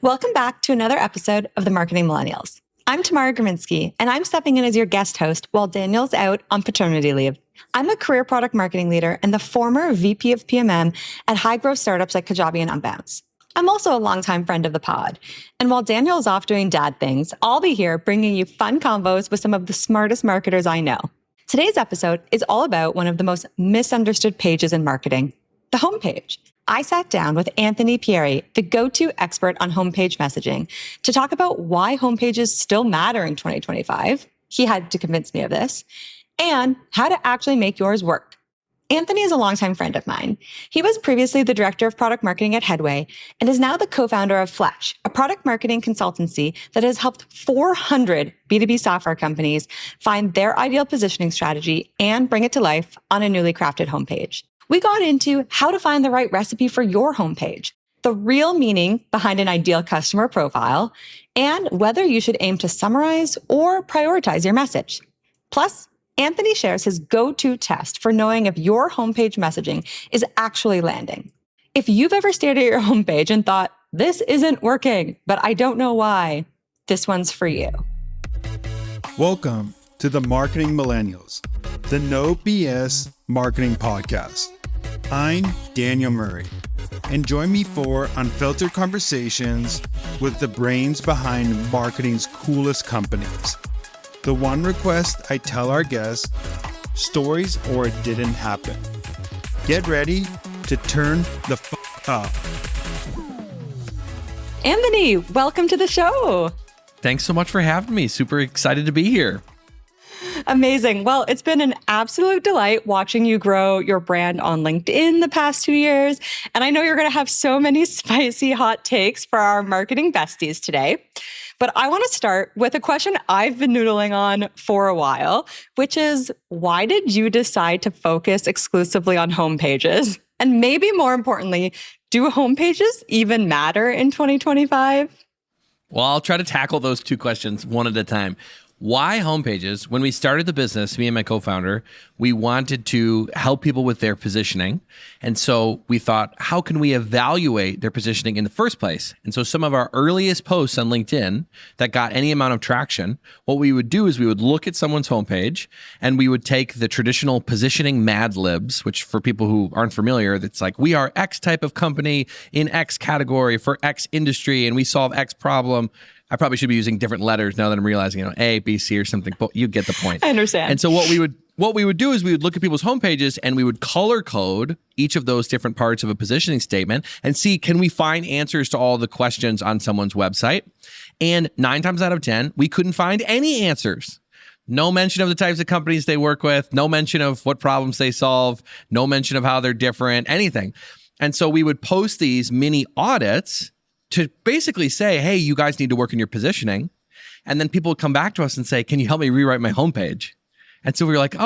Welcome back to another episode of the Marketing Millennials. I'm Tamara, and I'm stepping in as your guest host while Daniel's out on paternity leave. I'm a career product marketing leader and the former VP of PMM at high-growth startups like Kajabi and Unbounce. I'm also a longtime friend of the pod. And while Daniel's off doing dad things, I'll be here bringing you fun combos with some of the smartest marketers I know. Today's episode is all about one of the most misunderstood pages in marketing, the homepage. I sat down with Anthony Pierri, the go-to expert on homepage messaging, to talk about why homepages still matter in 2025. He had to convince me of this, and how to actually make yours work. Anthony is a longtime friend of mine. He was previously the director of product marketing at Headway and is now the co-founder of Fletch, a product marketing consultancy that has helped 400 B2B software companies find their ideal positioning strategy and bring it to life on a newly crafted homepage. We got into how to find the right recipe for your homepage, the real meaning behind an ideal customer profile, and whether you should aim to summarize or prioritize your message. Plus, Anthony shares his go-to test for knowing if your homepage messaging is actually landing. If you've ever stared at your homepage and thought, this isn't working, but I don't know why, this one's for you. Welcome to the Marketing Millennials, the No BS Marketing Podcast. I'm Daniel Murray, and join me for unfiltered conversations with the brains behind marketing's coolest companies. The one request I tell our guests, stories or it didn't happen. Get ready to turn the up. Anthony, welcome to the show. Thanks so much for having me. Super excited to be here. Amazing. Well, it's been an absolute delight watching you grow your brand on LinkedIn the past 2 years. And I know you're going to have so many spicy hot takes for our marketing besties today. But I want to start with a question I've been noodling on for a while, which is, why did you decide to focus exclusively on homepages? And maybe more importantly, do homepages even matter in 2025? Well, I'll try to tackle those two questions one at a time. Why homepages? When we started the business, me and my co-founder, we wanted to help people with their positioning. And so we thought, how can we evaluate their positioning in the first place? And so some of our earliest posts on LinkedIn that got any amount of traction, what we would do is we would look at someone's homepage and we would take the traditional positioning Mad Libs, which for people who aren't familiar, that's like, we are X type of company in X category for X industry and we solve X problem. I probably should be using different letters now that I'm realizing, A, B, C or something, but you get the point. I understand. And so what we would do is we would look at people's homepages and we would color code each of those different parts of a positioning statement and see, can we find answers to all the questions on someone's website? And 9 times out of 10, we couldn't find any answers. No mention of the types of companies they work with, no mention of what problems they solve, no mention of how they're different, anything. And so we would post these mini audits to basically say, hey, you guys need to work on your positioning. And then people would come back to us and say, can you help me rewrite my homepage? And so we were like,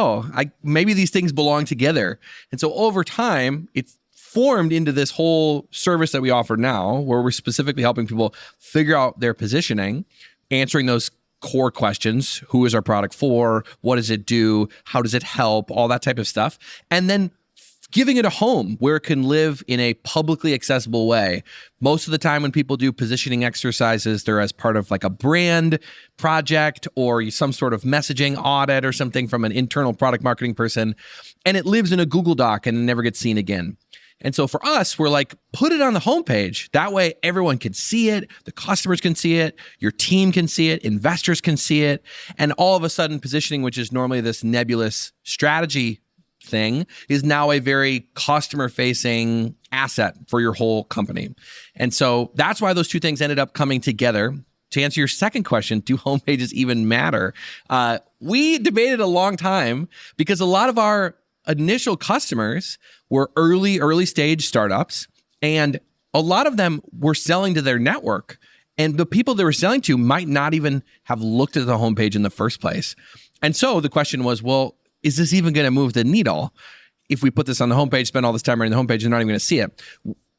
maybe these things belong together. And so over time, it's formed into this whole service that we offer now, where we're specifically helping people figure out their positioning, answering those core questions. Who is our product for? What does it do? How does it help? All that type of stuff. And then giving it a home where it can live in a publicly accessible way. Most of the time when people do positioning exercises, they're as part of like a brand project or some sort of messaging audit or something from an internal product marketing person. And it lives in a Google Doc and it never gets seen again. And so for us, we're like, put it on the homepage. That way everyone can see it. The customers can see it. Your team can see it. Investors can see it. And all of a sudden positioning, which is normally this nebulous strategy thing, is now a very customer-facing asset for your whole company. And so that's why those two things ended up coming together. To answer your second question, do homepages even matter? We debated a long time because a lot of our initial customers were early stage startups, and a lot of them were selling to their network. And the people they were selling to might not even have looked at the homepage in the first place. And so the question was, well, is this even going to move the needle? If we put this on the homepage, spend all this time writing the homepage, they're not even going to see it.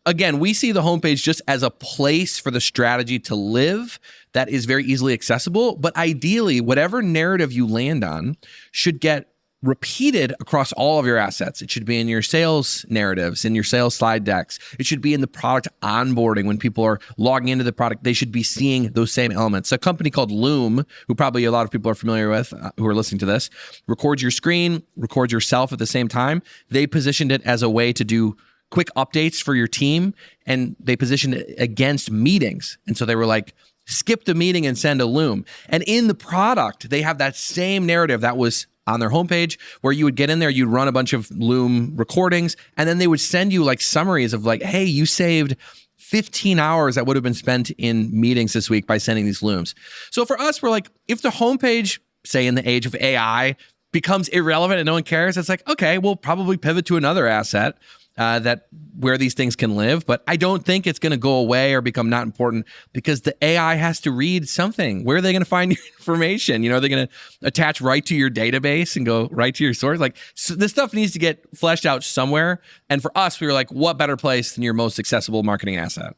Again, we see the homepage just as a place for the strategy to live that is very easily accessible. But ideally, whatever narrative you land on should get repeated across all of your assets. It should be in your sales narratives, in your sales slide decks. It should be in the product onboarding. When people are logging into the product, they should be seeing those same elements. A company called Loom, who probably a lot of people are familiar with who are listening to this, records your screen, records yourself at the same time. They positioned it as a way to do quick updates for your team, and they positioned it against meetings. And so they were like, skip the meeting and send a Loom. And in the product, they have that same narrative that was on their homepage, where you would get in there, you'd run a bunch of Loom recordings, and then they would send you like summaries of like, hey, you saved 15 hours that would have been spent in meetings this week by sending these Looms. So for us, we're like, if the homepage, say in the age of AI, becomes irrelevant and no one cares, it's like, okay, we'll probably pivot to another asset that where these things can live. But I don't think it's going to go away or become not important, because the AI has to read something. Where are they going to find your information? You know, they're going to attach right to your database and go right to your source. Like, so this stuff needs to get fleshed out somewhere. And for us, we were like, what better place than your most accessible marketing asset?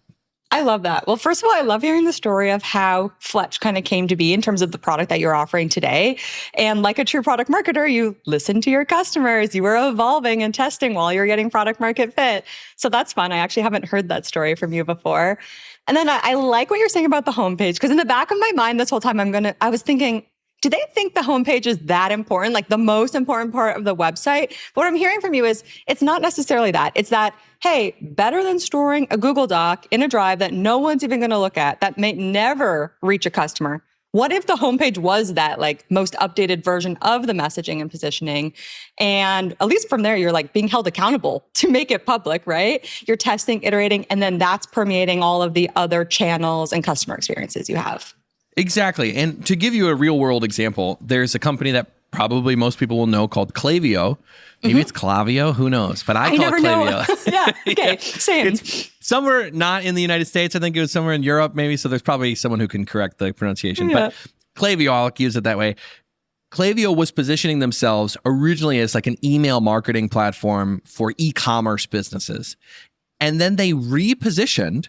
I love that. Well, first of all, I love hearing the story of how Fletch kind of came to be in terms of the product that you're offering today. And like a true product marketer, you listen to your customers. You were evolving and testing while you're getting product market fit. So that's fun. I actually haven't heard that story from you before. And then I like what you're saying about the homepage, because in the back of my mind this whole time, I was thinking, do they think the homepage is that important, like the most important part of the website? But what I'm hearing from you is it's not necessarily that. It's that, hey, better than storing a Google Doc in a drive that no one's even going to look at, that may never reach a customer. What if the homepage was that like most updated version of the messaging and positioning? And at least from there, you're like being held accountable to make it public, right? You're testing, iterating, and then that's permeating all of the other channels and customer experiences you have. Exactly. And to give you a real world example, there's a company that probably most people will know called Klaviyo. Maybe it's Klaviyo, who knows? But I call it Klaviyo. Yeah, okay, same. It's somewhere not in the United States. I think it was somewhere in Europe maybe. So there's probably someone who can correct the pronunciation. Yeah. But Klaviyo, I'll use it that way. Klaviyo was positioning themselves originally as like an email marketing platform for e-commerce businesses. And then they repositioned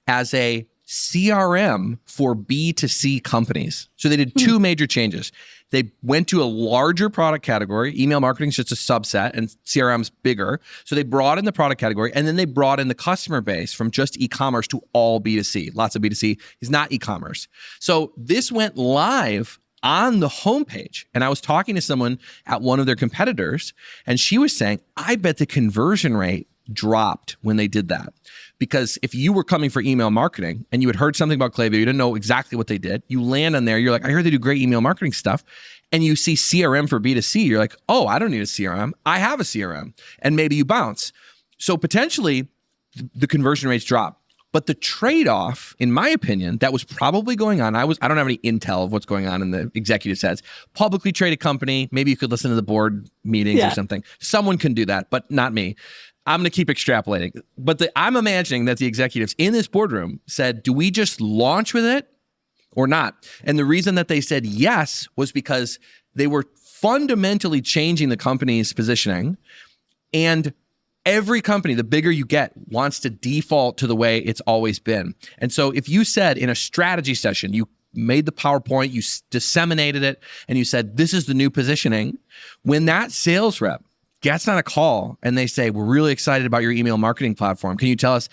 as a CRM for B2C companies. So they did two major changes. They went to a larger product category. Email marketing is just a subset and CRM's bigger. So they brought in the product category, and then they brought in the customer base from just e-commerce to all B2C. Lots of B2C is not e-commerce. So this went live on the homepage. And I was talking to someone at one of their competitors, and she was saying, I bet the conversion rate dropped when they did that. Because if you were coming for email marketing and you had heard something about Klaviyo, you didn't know exactly what they did, you land on there, you're like, I heard they do great email marketing stuff. And you see CRM for B2C, you're like, oh, I don't need a CRM. I have a CRM. And maybe you bounce. So potentially the conversion rates drop. But the trade-off, in my opinion, that was probably going on, I don't have any intel of what's going on in the executive heads. Publicly traded company, maybe you could listen to the board meetings or something. Someone can do that, but not me. I'm going to keep extrapolating. But I'm imagining that the executives in this boardroom said, do we just launch with it or not? And the reason that they said yes was because they were fundamentally changing the company's positioning. And every company, the bigger you get, wants to default to the way it's always been. And so if you said in a strategy session, you made the PowerPoint, you disseminated it, and you said, this is the new positioning, when that sales rep gets on a call and they say, we're really excited about your email marketing platform, can you tell us,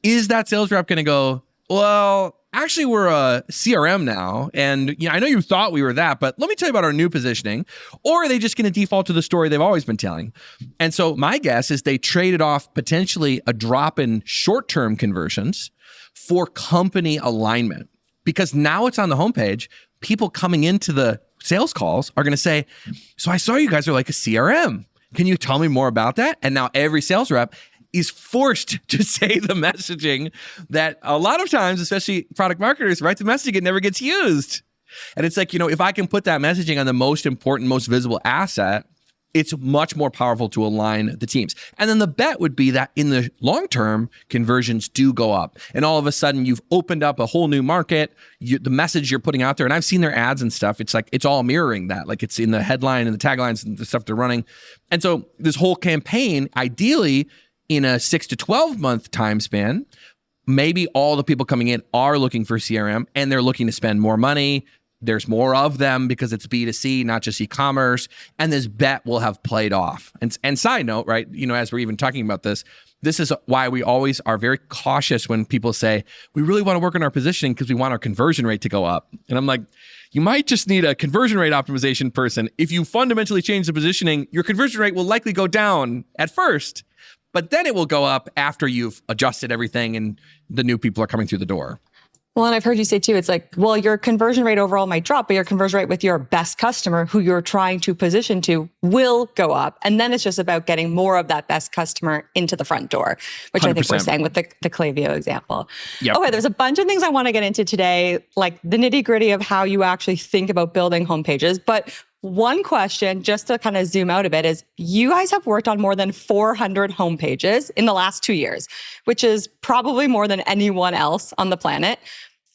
is that sales rep going to go, well, actually we're a CRM now, and I know you thought we were that, but let me tell you about our new positioning? Or are they just going to default to the story they've always been telling? And so my guess is they traded off potentially a drop in short-term conversions for company alignment, because now it's on the homepage. People coming into the sales calls are going to say, so I saw you guys are like a CRM. Can you tell me more about that? And now every sales rep is forced to say the messaging that a lot of times, especially product marketers, write the messaging, it never gets used. And it's like, if I can put that messaging on the most important, most visible asset, it's much more powerful to align the teams. And then the bet would be that in the long term, conversions do go up. And all of a sudden, you've opened up a whole new market. The message you're putting out there, and I've seen their ads and stuff, it's like, it's all mirroring that. Like it's in the headline and the taglines and the stuff they're running. And so this whole campaign, ideally, in a 6 to 12 month time span, maybe all the people coming in are looking for CRM and they're looking to spend more money, there's more of them because it's B2C, not just e-commerce. And this bet will have played off. And side note, right, as we're even talking about this is why we always are very cautious when people say, we really want to work on our positioning because we want our conversion rate to go up. And I'm like, you might just need a conversion rate optimization person. If you fundamentally change the positioning, your conversion rate will likely go down at first, but then it will go up after you've adjusted everything and the new people are coming through the door. Well, and I've heard you say too, it's like, well, your conversion rate overall might drop, but your conversion rate with your best customer who you're trying to position to will go up. And then it's just about getting more of that best customer into the front door, which 100%. I think we're saying with the Klaviyo example. Yep. Okay, there's a bunch of things I want to get into today, like the nitty gritty of how you actually think about building homepages. But one question, just to kind of zoom out a bit, is you guys have worked on more than 400 homepages in the last 2 years, which is probably more than anyone else on the planet.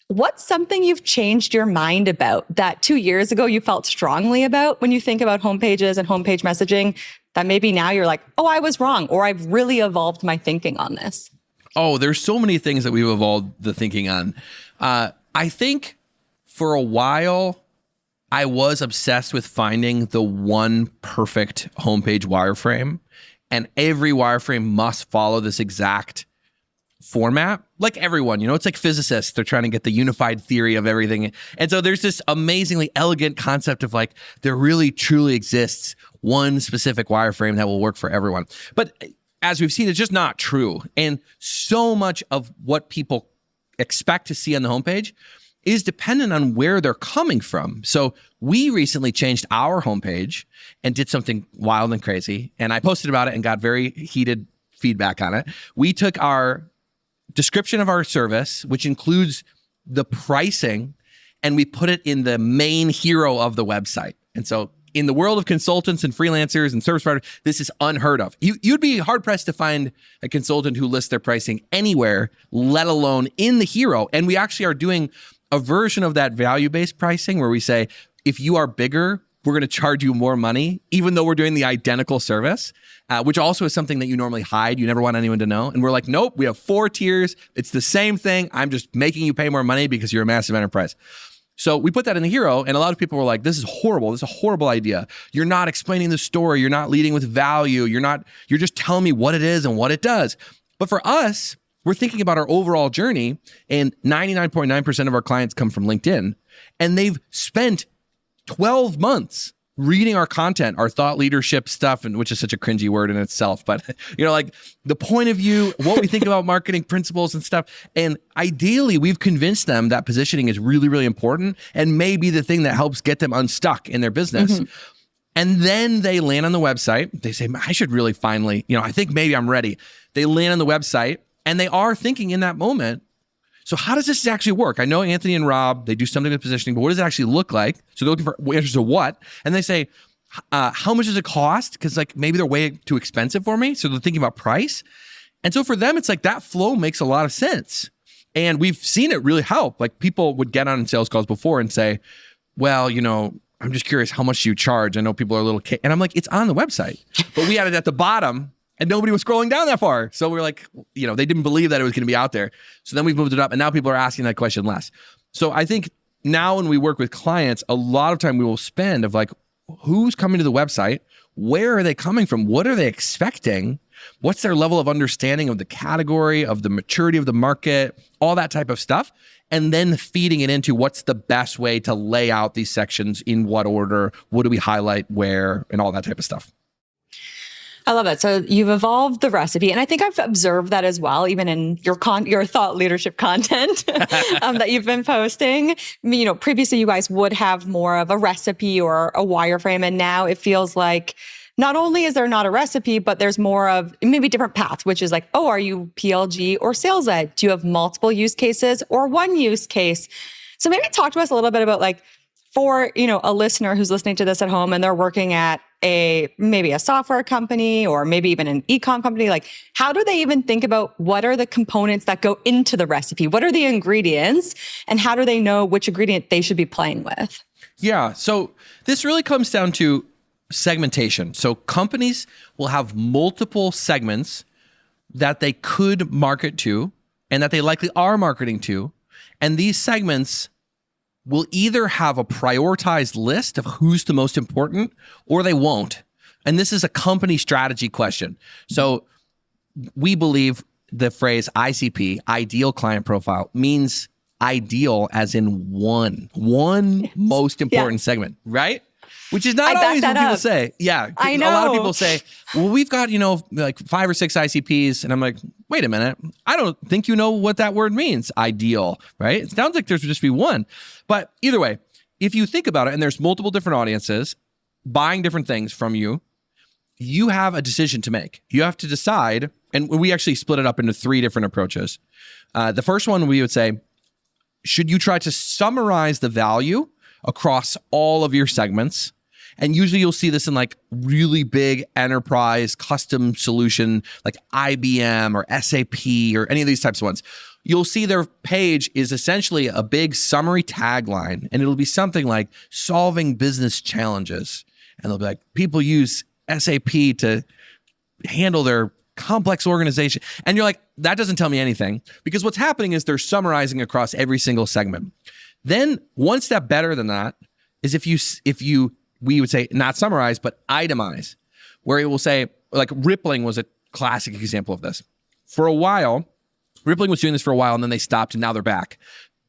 What's something you've changed your mind about that 2 years ago you felt strongly about when you think about homepages and homepage messaging that maybe now you're like, oh, I was wrong, or I've really evolved my thinking on this? Oh, there's so many things that we've evolved the thinking on. I think for a while, I was obsessed with finding the one perfect homepage wireframe, and every wireframe must follow this exact format. Like everyone, it's like physicists. They're trying to get the unified theory of everything. And so there's this amazingly elegant concept of like, there really truly exists one specific wireframe that will work for everyone. But as we've seen, it's just not true. And so much of what people expect to see on the homepage is dependent on where they're coming from. So we recently changed our homepage and did something wild and crazy. And I posted about it and got very heated feedback on it. We took our description of our service, which includes the pricing, and we put it in the main hero of the website. And so in the world of consultants and freelancers and service providers, this is unheard of. You'd be hard-pressed to find a consultant who lists their pricing anywhere, let alone in the hero. And we actually are doing a version of that value-based pricing where we say, if you are bigger, we're going to charge you more money, even though we're doing the identical service, which also is something that you normally hide. You never want anyone to know. And we're like, nope, we have 4 tiers. It's the same thing. I'm just making you pay more money because you're a massive enterprise. So we put that in the hero, and a lot of people were like, this is horrible. This is a horrible idea. You're not explaining the story. You're not leading with value. You're just telling me what it is and what it does. But for us, we're thinking about our overall journey, and 99.9% of our clients come from LinkedIn, and they've spent 12 months reading our content, our thought leadership stuff, and which is such a cringy word in itself, but like the point of view, what we think about marketing principles and stuff. And ideally, we've convinced them that positioning is really, really important and may be the thing that helps get them unstuck in their business. Mm-hmm. And then they land on the website. They say, I should really finally, I think maybe I'm ready. They land on the website and they are thinking in that moment, so how does this actually work? I know Anthony and Rob, they do something with positioning, but what does it actually look like? So they're looking for answers to what? And they say, how much does it cost? Because maybe they're way too expensive for me. So they're thinking about price. And so for them, it's like that flow makes a lot of sense. And we've seen it really help. Like people would get on sales calls before and say, well, I'm just curious, how much do you charge? I know people are a little, and I'm like, it's on the website. But we had it at the bottom. And nobody was scrolling down that far. So we're like, they didn't believe that it was going to be out there. So then we've moved it up, and now people are asking that question less. So I think now when we work with clients, a lot of time we will spend of like, who's coming to the website? Where are they coming from? What are they expecting? What's their level of understanding of the category, of the maturity of the market, all that type of stuff. And then feeding it into what's the best way to lay out these sections, in what order, what do we highlight where, and all that type of stuff. I love that. So you've evolved the recipe. And I think I've observed that as well, even in your thought leadership content that you've been posting. Previously you guys would have more of a recipe or a wireframe. And now it feels like not only is there not a recipe, but there's more of maybe different paths, which is like, oh, are you PLG or sales led? Do you have multiple use cases or one use case? So maybe talk to us a little bit about like, for, a listener who's listening to this at home and they're working at maybe a software company or maybe even an e-com company, like how do they even think about what are the components that go into the recipe? What are the ingredients and how do they know which ingredient they should be playing with? Yeah. So this really comes down to segmentation. So companies will have multiple segments that they could market to and that they likely are marketing to. And these segments, will either have a prioritized list of who's the most important or they won't. And this is a company strategy question. So we believe the phrase ICP, ideal client profile, means ideal as in one most important segment, right? Which is not always what people say. Yeah. I know. A lot of people say, well, we've got, like 5 or 6 ICPs. And I'm like, wait a minute. I don't think you know what that word means, ideal, right? It sounds like there's just be one. But either way, if you think about it, and there's multiple different audiences buying different things from you, you have a decision to make. You have to decide, and we actually split it up into 3 different approaches. The first one, we would say, should you try to summarize the value across all of your segments? And usually you'll see this in like really big enterprise custom solution like IBM or SAP or any of these types of ones. You'll see their page is essentially a big summary tagline, and it'll be something like solving business challenges. And they'll be like, people use SAP to handle their complex organization. And you're like, that doesn't tell me anything, because what's happening is they're summarizing across every single segment. Then one step better than that is if you we would say not summarize, but itemize, where it will say, like Rippling was a classic example of this. For a while, Rippling was doing this for a while, and then they stopped, and now they're back.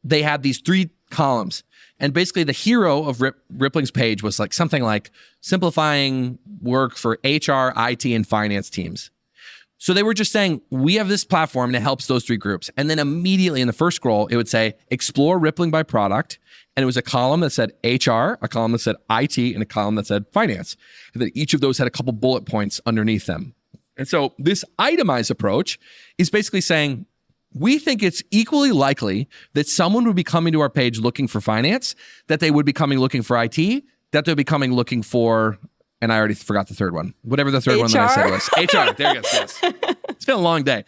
They had these 3 columns, and basically the hero of Rippling's page was like something like simplifying work for HR, IT, and finance teams. So they were just saying, we have this platform and it helps those 3 groups. And then immediately in the first scroll, it would say, explore Rippling by product. And it was a column that said HR, a column that said IT, and a column that said finance. And then each of those had a couple bullet points underneath them. And so this itemized approach is basically saying, we think it's equally likely that someone would be coming to our page looking for finance, that they would be coming looking for IT, that they'll be coming looking for, and I already forgot the third one. Whatever the third one that I said was. HR. There you go. Yes. It's been a long day.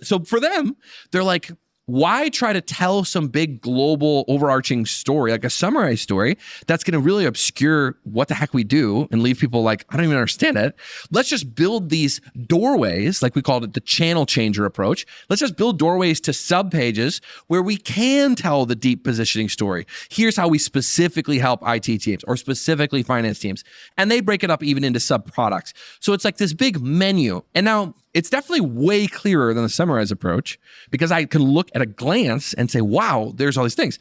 So for them, they're like, why try to tell some big global overarching story, like a summarized story, that's going to really obscure what the heck we do and leave people like, I don't even understand it. Let's just build these doorways, like we called it the channel changer approach. Let's just build doorways to subpages where we can tell the deep positioning story. Here's how we specifically help IT teams or specifically finance teams. And they break it up even into sub products. So it's like this big menu. And now it's definitely way clearer than the summarize approach, because I can look at a glance and say, wow, there's all these things.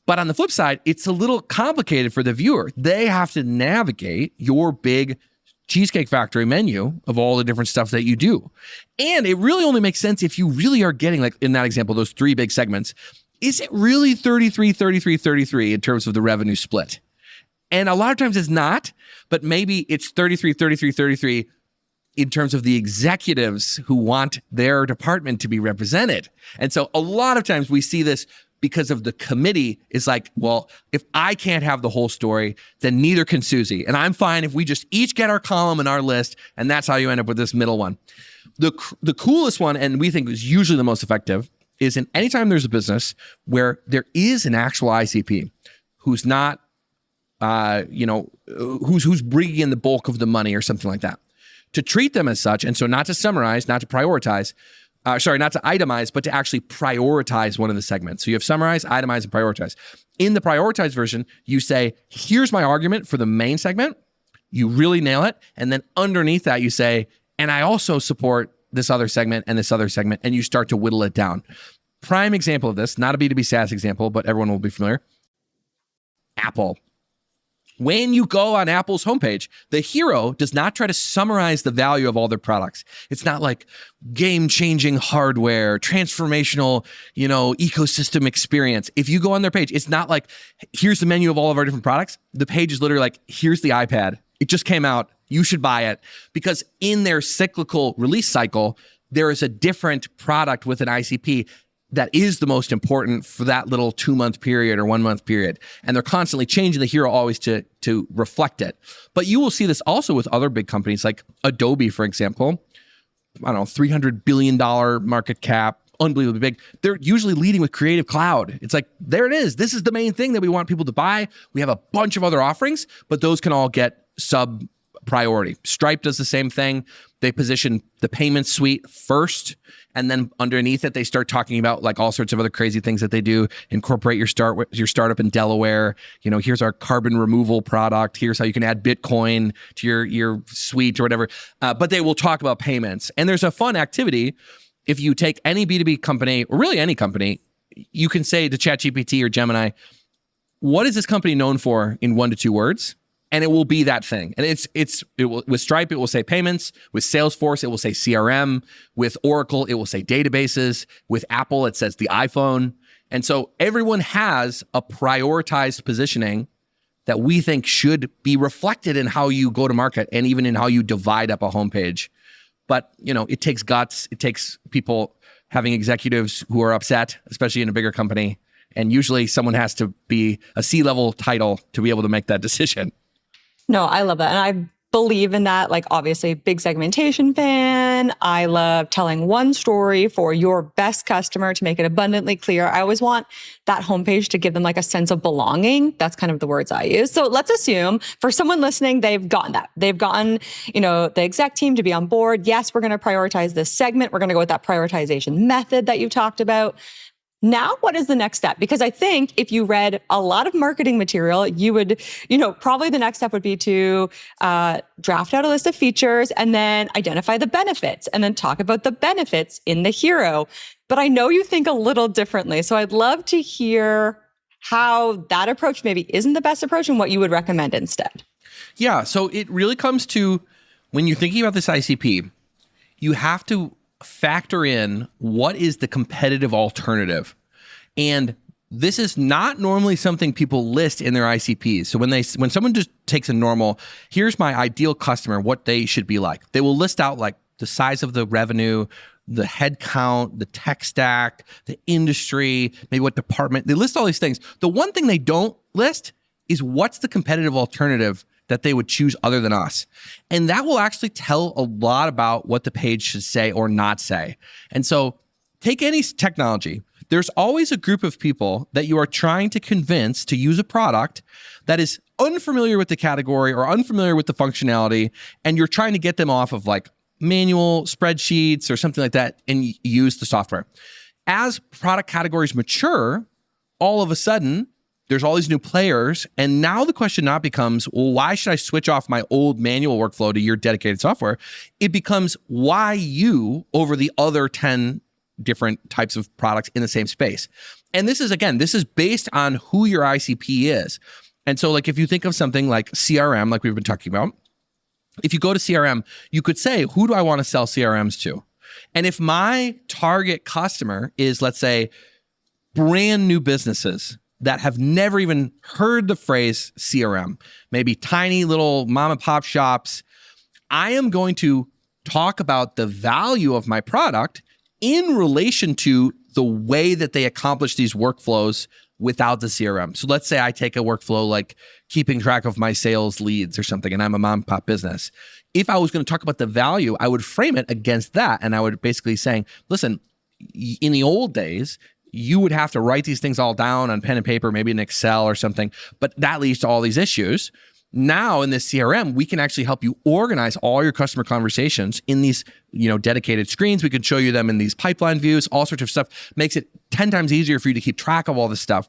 But on the flip side, it's a little complicated for the viewer. They have to navigate your big Cheesecake Factory menu of all the different stuff that you do. And it really only makes sense if you really are getting, like in that example, those 3 big segments. Is it really 33, 33, 33 in terms of the revenue split? And a lot of times it's not, but maybe it's 33, 33, 33 in terms of the executives who want their department to be represented. And so a lot of times we see this because of the committee is like, well, if I can't have the whole story, then neither can Susie. And I'm fine if we just each get our column and our list, and that's how you end up with this middle one. The coolest one, and we think is usually the most effective, is in anytime there's a business where there is an actual ICP who's not, who's bringing in the bulk of the money or something like that, to treat them as such. And so not to summarize, not to prioritize, not to itemize, but to actually prioritize one of the segments. So you have summarize, itemize, and prioritize. In the prioritized version, you say, here's my argument for the main segment. You really nail it. And then underneath that, you say, and I also support this other segment and this other segment. And you start to whittle it down. Prime example of this, not a B2B SaaS example, but everyone will be familiar. Apple. When you go on Apple's homepage, the hero does not try to summarize the value of all their products. It's not like game-changing hardware, transformational, ecosystem experience. If you go on their page, it's not like, here's the menu of all of our different products. The page is literally like, here's the iPad. It just came out. You should buy it. Because in their cyclical release cycle, there is a different product with an ICP that is the most important for that little 2-month period or 1-month period. And they're constantly changing the hero always to reflect it. But you will see this also with other big companies like Adobe, for example. I don't know, $300 billion market cap, unbelievably big. They're usually leading with Creative Cloud. It's like, there it is. This is the main thing that we want people to buy. We have a bunch of other offerings, but those can all get sub priority. Stripe does the same thing. They position the payment suite first, And then underneath it, they start talking about like all sorts of other crazy things that they do. Incorporate your startup in Delaware. Here's our carbon removal product. Here's how you can add Bitcoin to your suite or whatever. But they will talk about payments. And there's a fun activity. If you take any B2B company, or really any company, you can say to ChatGPT or Gemini, what is this company known for in 1 to 2 words? And it will be that thing. And with Stripe, it will say payments. With Salesforce, it will say CRM. With Oracle, it will say databases. With Apple, it says the iPhone. And so everyone has a prioritized positioning that we think should be reflected in how you go to market and even in how you divide up a homepage. But, it takes guts. It takes people having executives who are upset, especially in a bigger company. And usually someone has to be a C-level title to be able to make that decision. No, I love that. And I believe in that. Like, obviously, big segmentation fan. I love telling one story for your best customer to make it abundantly clear. I always want that homepage to give them like a sense of belonging. That's kind of the words I use. So let's assume for someone listening, they've gotten that. They've gotten, the exec team to be on board. Yes, we're going to prioritize this segment. We're going to go with that prioritization method that you've talked about. Now, what is the next step? Because I think if you read a lot of marketing material, you would, probably the next step would be to draft out a list of features and then identify the benefits and then talk about the benefits in the hero. But I know you think a little differently. So I'd love to hear how that approach maybe isn't the best approach and what you would recommend instead. Yeah. So it really comes to when you're thinking about this ICP, you have to factor in what is the competitive alternative. And this is not normally something people list in their ICPs. So when someone just takes a normal, here's my ideal customer, what they should be like, they will list out like the size of the revenue, the head count, the tech stack, the industry, maybe what department. They list all these things. The one thing they don't list is what's the competitive alternative that they would choose other than us. And that will actually tell a lot about what the page should say or not say. And so take any technology. There's always a group of people that you are trying to convince to use a product that is unfamiliar with the category or unfamiliar with the functionality. And you're trying to get them off of like manual spreadsheets or something like that and use the software. As product categories mature, all of a sudden, there's all these new players. And now the question not becomes, well, why should I switch off my old manual workflow to your dedicated software? It becomes why you over the other 10 different types of products in the same space. And this is based on who your ICP is. And so like if you think of something like CRM, like we've been talking about, if you go to CRM, you could say, who do I want to sell CRMs to? And if my target customer is, let's say, brand new businesses that have never even heard the phrase CRM, maybe tiny little mom and pop shops, I am going to talk about the value of my product in relation to the way that they accomplish these workflows without the CRM. So let's say I take a workflow like keeping track of my sales leads or something, and I'm a mom and pop business. If I was going to talk about the value, I would frame it against that. And I would basically saying, listen, in the old days, you would have to write these things all down on pen and paper, maybe in Excel or something, but that leads to all these issues. Now in this CRM, we can actually help you organize all your customer conversations in these, dedicated screens. We can show you them in these pipeline views, all sorts of stuff. Makes it 10 times easier for you to keep track of all this stuff.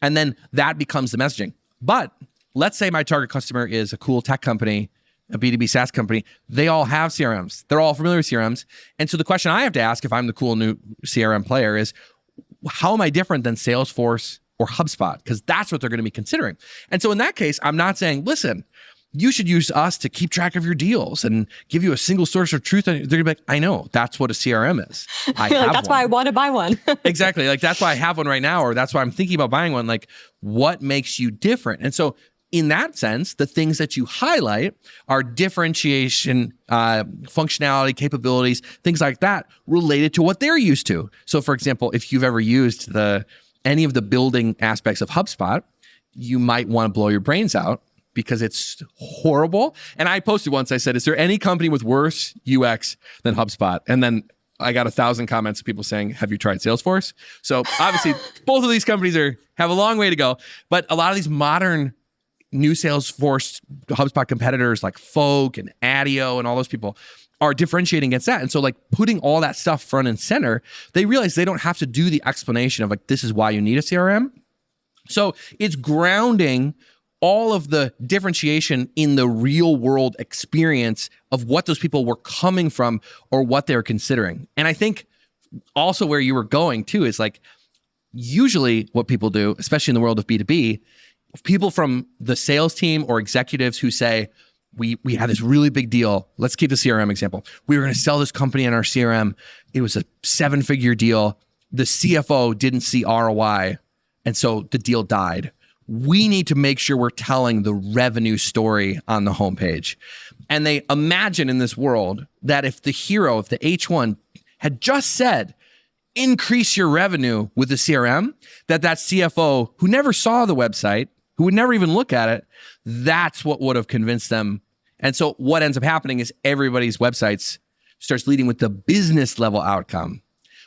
And then that becomes the messaging. But let's say my target customer is a cool tech company, a B2B SaaS company. They all have CRMs. They're all familiar with CRMs. And so the question I have to ask if I'm the cool new CRM player is, how am I different than Salesforce or HubSpot? Because that's what they're going to be considering. And so in that case, I'm not saying, listen, you should use us to keep track of your deals and give you a single source of truth. They're going to be like, I know, that's what a CRM is. That's why I want to buy one. Exactly. Like that's why I have one right now, or that's why I'm thinking about buying one. Like what makes you different? And so in that sense, the things that you highlight are differentiation, functionality, capabilities, things like that related to what they're used to. So for example, if you've ever used any of the building aspects of HubSpot, you might want to blow your brains out because it's horrible. And I posted once, I said, is there any company with worse UX than HubSpot? And then I got 1,000 comments of people saying, have you tried Salesforce? So obviously both of these companies have a long way to go, but a lot of these modern new Salesforce, HubSpot competitors like Folk and Adio and all those people, are differentiating against that. And so like putting all that stuff front and center, they realize they don't have to do the explanation of like, this is why you need a CRM. So it's grounding all of the differentiation in the real world experience of what those people were coming from or what they're considering. And I think also where you were going too is like, usually what people do, especially in the world of B2B, people from the sales team or executives who say, we had this really big deal. Let's keep the CRM example. We were going to sell this company in our CRM. It was a 7-figure deal. The CFO didn't see ROI. And so the deal died. We need to make sure we're telling the revenue story on the homepage. And they imagine in this world that if the hero, if the H1 had just said, increase your revenue with the CRM, that CFO who never saw the website, who would never even look at it, that's what would have convinced them. And so what ends up happening is everybody's websites starts leading with the business level outcome,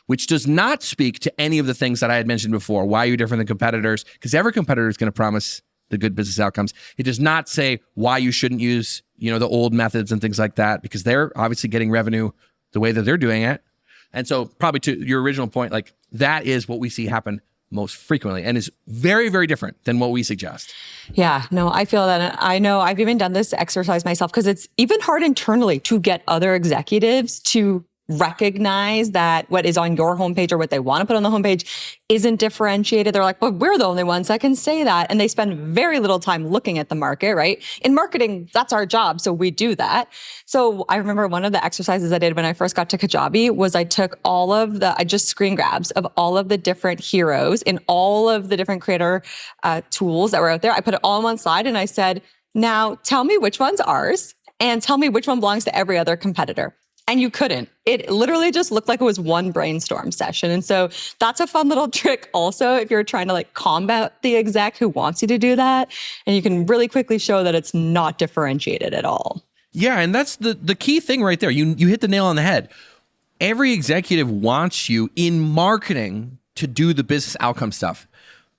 which does not speak to any of the things that I had mentioned before. Why are you different than competitors? Because every competitor is going to promise the good business outcomes. It does not say why you shouldn't use, the old methods and things like that, because they're obviously getting revenue the way that they're doing it. And so probably to your original point, like that is what we see happen most frequently and is very, very different than what we suggest. Yeah, no, I feel that. And I know I've even done this exercise myself because it's even hard internally to get other executives to recognize that what is on your homepage or what they want to put on the homepage isn't differentiated. They're like, well, we're the only ones that can say that. And they spend very little time looking at the market, right? In marketing, that's our job. So we do that. So I remember one of the exercises I did when I first got to Kajabi was I took I just screen grabs of all of the different heroes in all of the different creator tools that were out there. I put it all on one slide and I said, now tell me which one's ours and tell me which one belongs to every other competitor. And you couldn't. It literally just looked like it was one brainstorm session. And so that's a fun little trick also if you're trying to like combat the exec who wants you to do that. And you can really quickly show that it's not differentiated at all. Yeah, and that's the key thing right there. You hit the nail on the head. Every executive wants you in marketing to do the business outcome stuff.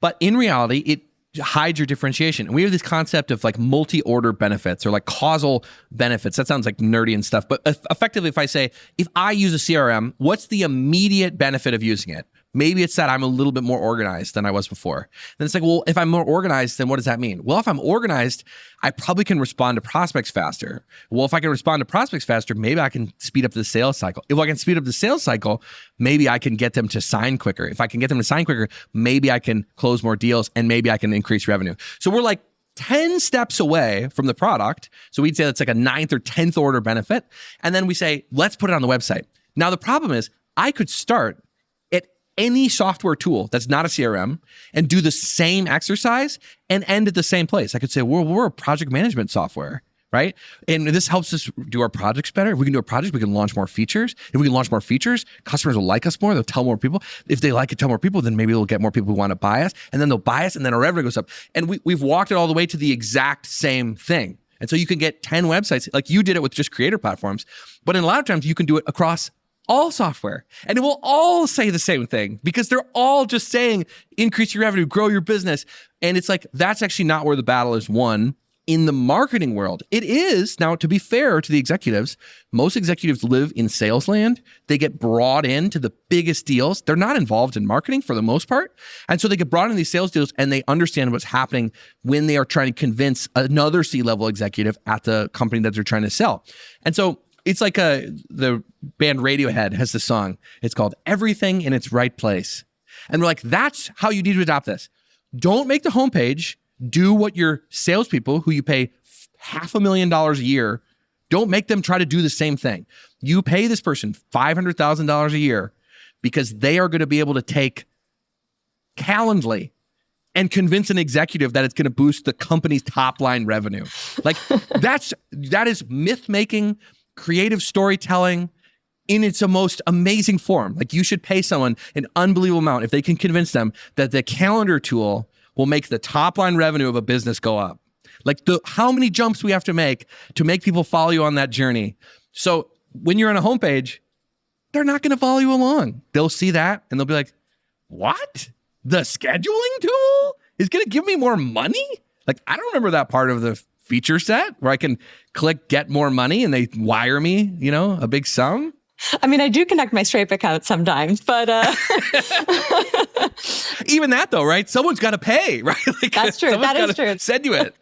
But in reality, it hides your differentiation. And we have this concept of like multi-order benefits or like causal benefits. That sounds like nerdy and stuff. But effectively, if I say, if I use a CRM, what's the immediate benefit of using it? Maybe it's that I'm a little bit more organized than I was before. Then it's like, well, if I'm more organized, then what does that mean? Well, if I'm organized, I probably can respond to prospects faster. Well, if I can respond to prospects faster, maybe I can speed up the sales cycle. If I can speed up the sales cycle, maybe I can get them to sign quicker. If I can get them to sign quicker, maybe I can close more deals and maybe I can increase revenue. So we're like 10 steps away from the product. So we'd say that's like a 9th or 10th order benefit. And then we say, let's put it on the website. Now, the problem is I could start any software tool that's not a CRM and do the same exercise and end at the same place. I could say, we're a project management software, right? And this helps us do our projects better. If we can do a project, we can launch more features. If we can launch more features, customers will like us more. They'll tell more people. If they like it, tell more people, then maybe they'll get more people who want to buy us. And then they'll buy us and then our revenue goes up. And we've walked it all the way to the exact same thing. And so you can get 10 websites, like you did it with just creator platforms. But in a lot of times you can do it across all software. And it will all say the same thing because they're all just saying, increase your revenue, grow your business. And it's like, that's actually not where the battle is won in the marketing world. It is. Now, to be fair to the executives, most executives live in sales land. They get brought into the biggest deals. They're not involved in marketing for the most part. And so they get brought in these sales deals and they understand what's happening when they are trying to convince another C-level executive at the company that they're trying to sell. And so it's like the band Radiohead has this song. It's called Everything in Its Right Place. And we're like, that's how you need to adopt this. Don't make the homepage do what your salespeople, who you pay $500,000 a year, don't make them try to do the same thing. You pay this person $500,000 a year because they are going to be able to take Calendly and convince an executive that it's going to boost the company's top line revenue. Like that is myth making, creative storytelling in its most amazing form. Like you should pay someone an unbelievable amount if they can convince them that the calendar tool will make the top line revenue of a business go up. Like how many jumps we have to make people follow you on that journey. So when you're on a homepage, they're not going to follow you along. They'll see that and they'll be like, what? The scheduling tool is going to give me more money? Like, I don't remember that part of the feature set where I can click get more money and they wire me, a big sum? I mean, I do connect my Stripe account sometimes, but even that though, right? Someone's got to pay, right? Like, that's true. That is true. Send you it.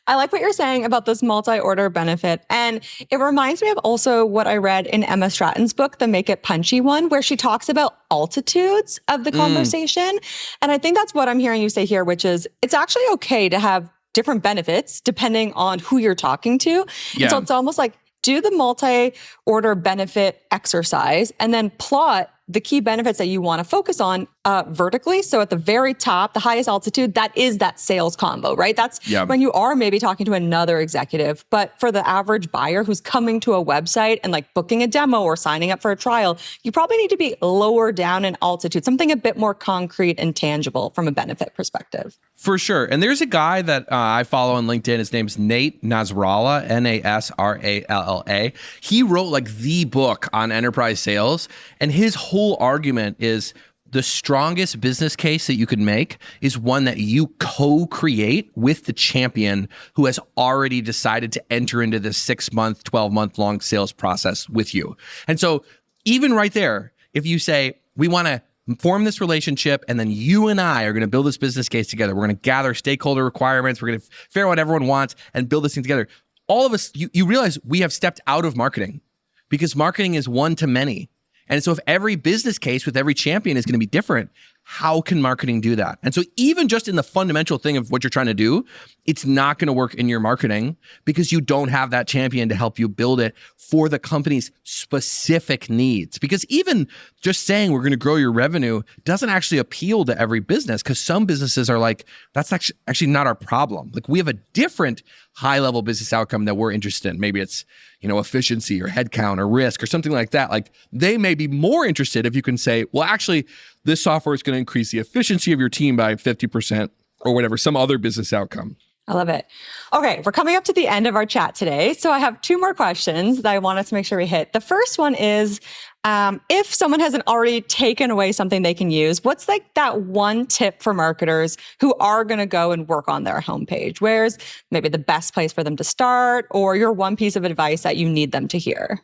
I like what you're saying about this multi-order benefit. And it reminds me of also what I read in Emma Stratton's book, the Make It Punchy one, where she talks about altitudes of the conversation. And I think that's what I'm hearing you say here, which is it's actually okay to have different benefits depending on who you're talking to. Yeah. And so it's almost like do the multi-order benefit exercise and then plot the key benefits that you want to focus on vertically. So at the very top, the highest altitude, that is that sales combo, right? That's when you are maybe talking to another executive. But for the average buyer who's coming to a website and like booking a demo or signing up for a trial, you probably need to be lower down in altitude, something a bit more concrete and tangible from a benefit perspective. For sure. And there's a guy that I follow on LinkedIn. His name's Nate Nasrallah, Nasralla. He wrote like the book on enterprise sales. And his whole argument is the strongest business case that you could make is one that you co-create with the champion who has already decided to enter into this 6-month, 12-month long sales process with you. And so even right there, if you say, we want to form this relationship, and then you and I are going to build this business case together. We're going to gather stakeholder requirements. We're going to figure out what everyone wants and build this thing together. All of us, you realize we have stepped out of marketing because marketing is one to many. And so if every business case with every champion is going to be different, how can marketing do that? And so even just in the fundamental thing of what you're trying to do, it's not going to work in your marketing because you don't have that champion to help you build it for the company's specific needs. Because even just saying we're going to grow your revenue doesn't actually appeal to every business because some businesses are like, that's actually not our problem. Like we have a different high-level business outcome that we're interested in. Maybe it's, efficiency or headcount or risk or something like that. Like they may be more interested if you can say, well, actually, this software is going to increase the efficiency of your team by 50% or whatever, some other business outcome. I love it. Okay, we're coming up to the end of our chat today. So I have 2 more questions that I wanted to make sure we hit. The first one is, if someone hasn't already taken away something they can use, what's like that one tip for marketers who are going to go and work on their homepage? Where's maybe the best place for them to start or your one piece of advice that you need them to hear?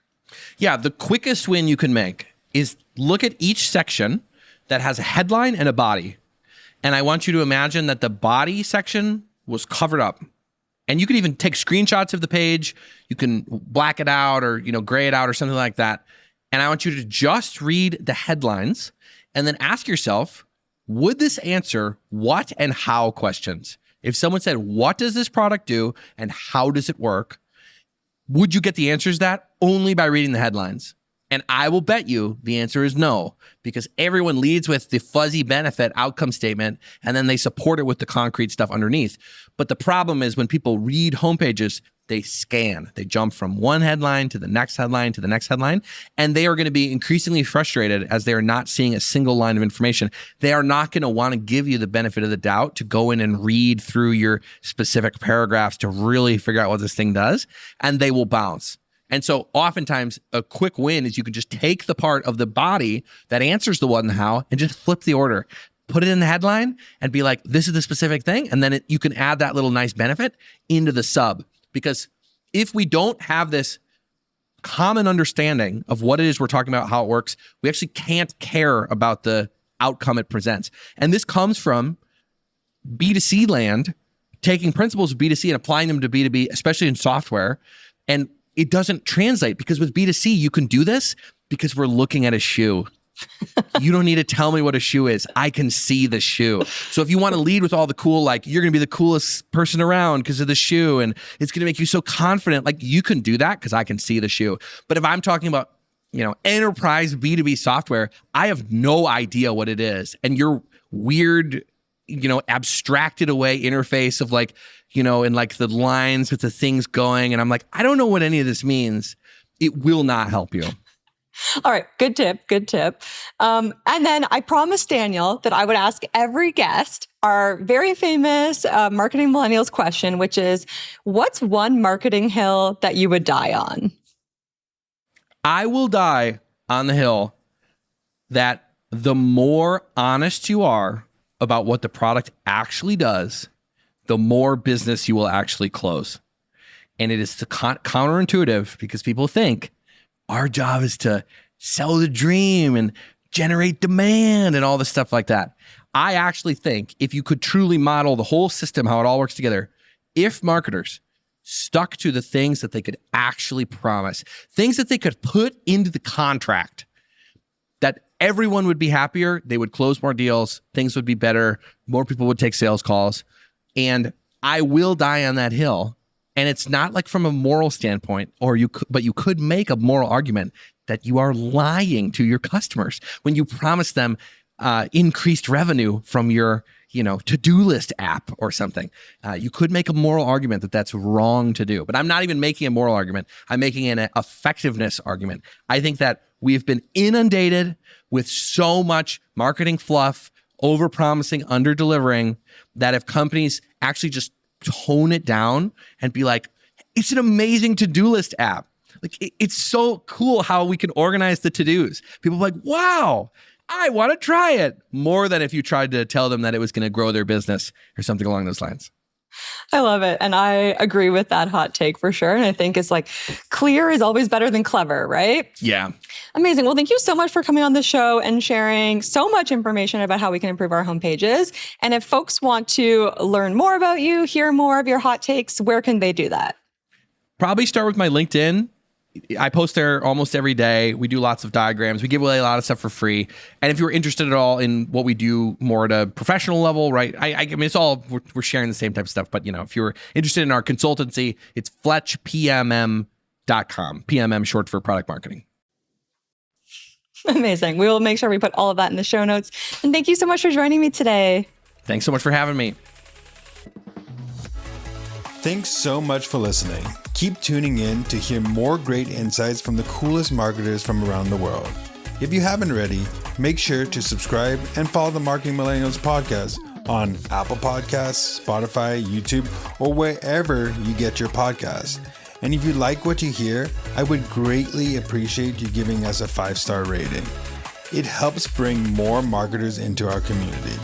Yeah, the quickest win you can make is look at each section that has a headline and a body. And I want you to imagine that the body section was covered up. And you can even take screenshots of the page. You can black it out or, gray it out or something like that. And I want you to just read the headlines and then ask yourself, would this answer what and how questions? If someone said, what does this product do and how does it work? Would you get the answers to that only by reading the headlines? And I will bet you the answer is no, because everyone leads with the fuzzy benefit outcome statement, and then they support it with the concrete stuff underneath. But the problem is when people read homepages, they scan. They jump from one headline to the next headline to the next headline, and they are going to be increasingly frustrated as they are not seeing a single line of information. They are not going to want to give you the benefit of the doubt to go in and read through your specific paragraphs to really figure out what this thing does, and they will bounce. And so oftentimes a quick win is you can just take the part of the body that answers the what and how and just flip the order, put it in the headline and be like, this is the specific thing. And then you can add that little nice benefit into the sub. Because if we don't have this common understanding of what it is we're talking about, how it works, we actually can't care about the outcome it presents. And this comes from B2C land, taking principles of B2C and applying them to B2B, especially in software. And it doesn't translate because with B2C, you can do this because we're looking at a shoe. You don't need to tell me what a shoe is. I can see the shoe. So if you want to lead with all the cool, like you're going to be the coolest person around because of the shoe and it's going to make you so confident, like you can do that because I can see the shoe. But if I'm talking about, enterprise B2B software, I have no idea what it is. And your weird, abstracted away interface of like, and like the lines with the things going. And I'm like, I don't know what any of this means. It will not help you. All right. Good tip. Good tip. And then I promised Daniel that I would ask every guest our very famous Marketing Millennials question, which is, what's one marketing hill that you would die on? I will die on the hill that the more honest you are about what the product actually does, the more business you will actually close. And it is counterintuitive because people think our job is to sell the dream and generate demand and all this stuff like that. I actually think if you could truly model the whole system, how it all works together, if marketers stuck to the things that they could actually promise, things that they could put into the contract, that everyone would be happier, they would close more deals, things would be better, more people would take sales calls. And I will die on that hill. And it's not like from a moral standpoint, but you could make a moral argument that you are lying to your customers when you promise them increased revenue from your to-do list app or something. You could make a moral argument that that's wrong to do. But I'm not even making a moral argument. I'm making an effectiveness argument. I think that we've been inundated with so much marketing fluff, over-promising, under-delivering, that if companies actually just tone it down and be like, it's an amazing to-do list app. Like, it's so cool how we can organize the to-dos. People are like, wow, I want to try it, more than if you tried to tell them that it was going to grow their business or something along those lines. I love it. And I agree with that hot take for sure. And I think it's like clear is always better than clever, right? Yeah. Amazing. Well, thank you so much for coming on the show and sharing so much information about how we can improve our homepages. And if folks want to learn more about you, hear more of your hot takes, where can they do that? Probably start with my LinkedIn. I post there almost every day. We do lots of diagrams. We give away a lot of stuff for free. And if you're interested at all in what we do more at a professional level, right? I mean, it's all, we're sharing the same type of stuff. But, if you're interested in our consultancy, it's FletchPMM.com. PMM short for product marketing. Amazing. We will make sure we put all of that in the show notes. And thank you so much for joining me today. Thanks so much for having me. Thanks so much for listening. Keep tuning in to hear more great insights from the coolest marketers from around the world. If you haven't already, make sure to subscribe and follow the Marketing Millennials podcast on Apple Podcasts, Spotify, YouTube, or wherever you get your podcasts. And if you like what you hear, I would greatly appreciate you giving us a 5-star rating. It helps bring more marketers into our community.